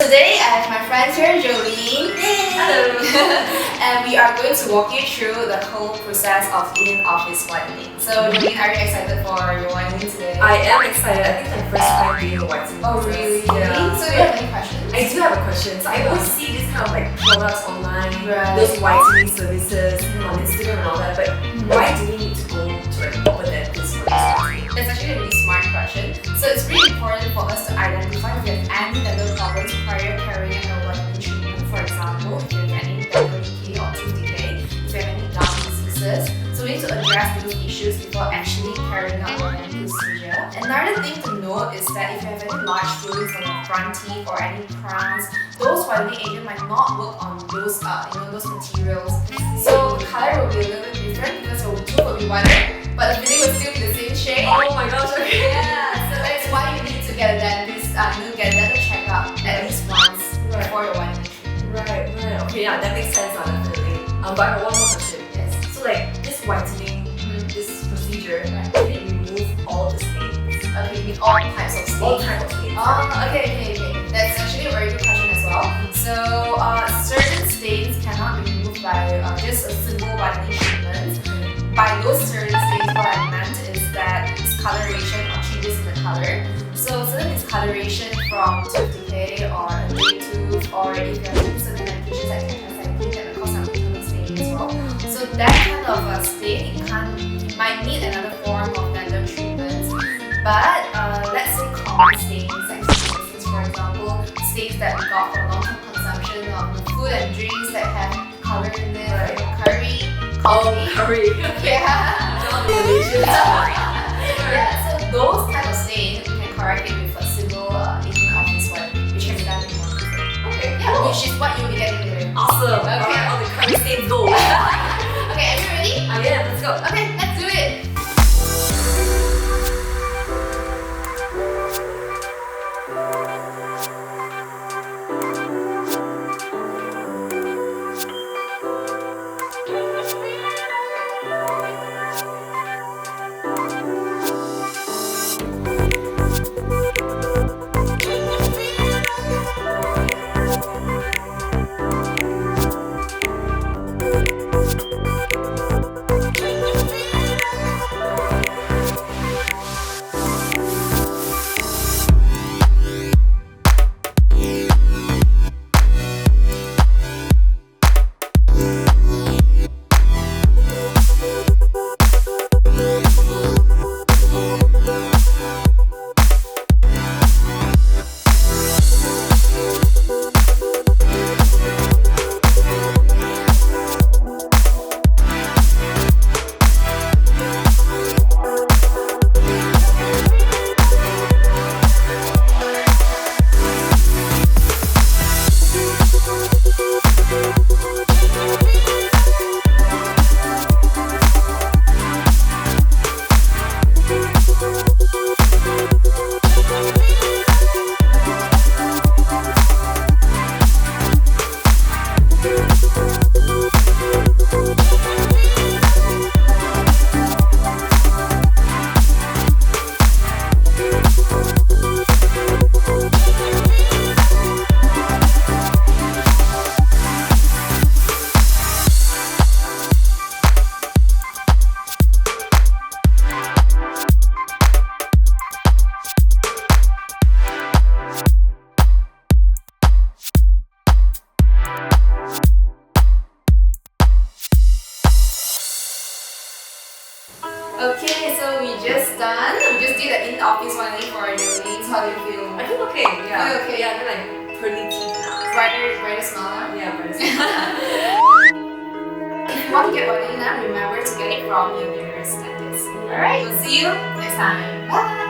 today I have my friends here, Jolene. Hello. And we are going to walk you through the whole process of in-office whitening. So Jolene, are you excited for your whitening today? I am excited. I think it's my first time doing a whitening. Oh really? Yeah. So do you have any questions? I do have a question. So I always see these kind of like products online, Right. those whitening services on Instagram and all that, but why do we need to go to like a proper dentist for this whitening? That's actually a really smart question. So it's really important for us to identify if you have any dental problems prior to carrying out a whitening treatment. For example, if you have any dental decay or tooth decay, if you have any gum diseases. So we need to address those issues before actually carrying out the whitening procedure. Another thing to note is that if you have any large fillings on your front teeth or any crowns, those whitening agent might not work on those those materials. So the color will be a little bit different because your tooth will be whiter, but the filling will still be the same shade. Oh my gosh, okay. Yeah, so that's why you need to get a dentist, get a dental checkup at least once before your whitening treatment. Right. Okay, yeah, that makes sense, definitely. But I have one more question. Yes. So like this whitening, this procedure, Right. can it remove all the stains? Okay, with all types of stains. All types of stains. Oh, okay. That's actually a very good question as well. So, certain stains cannot be removed by just a simple whitening treatment. By those certain stains, what I meant is that discoloration or changes in the color. So, certain discoloration from tooth decay or a decayed tooth, or if you have taken certain medications like tetracycline that will cause some internal staining as well. So, that kind of stain, it might need another form of dental treatment. But let's say common stains like stains, for example, stains that we got from long-term consumption of food and drinks that have color in it, like curry, coffee. Curry. Yeah. Yeah. So those type of stains we can correct it with a simple in-office whitening, which can be done in one day. Okay. Yeah, which is what you'll be getting later. Awesome. Okay. Alright, all the curry stains go. Okay, are you ready? Yeah, let's go. Okay, let's do it. Okay, so we just did the in-office whitening for Jolene. How do you feel? I feel okay, yeah. Feel okay? Yeah, I feel like pearly teeth now. Brighter smile. Yeah, but it's If you want to get whitening done, remember to get it from your nearest dentist. Alright, we'll see you next time. Bye!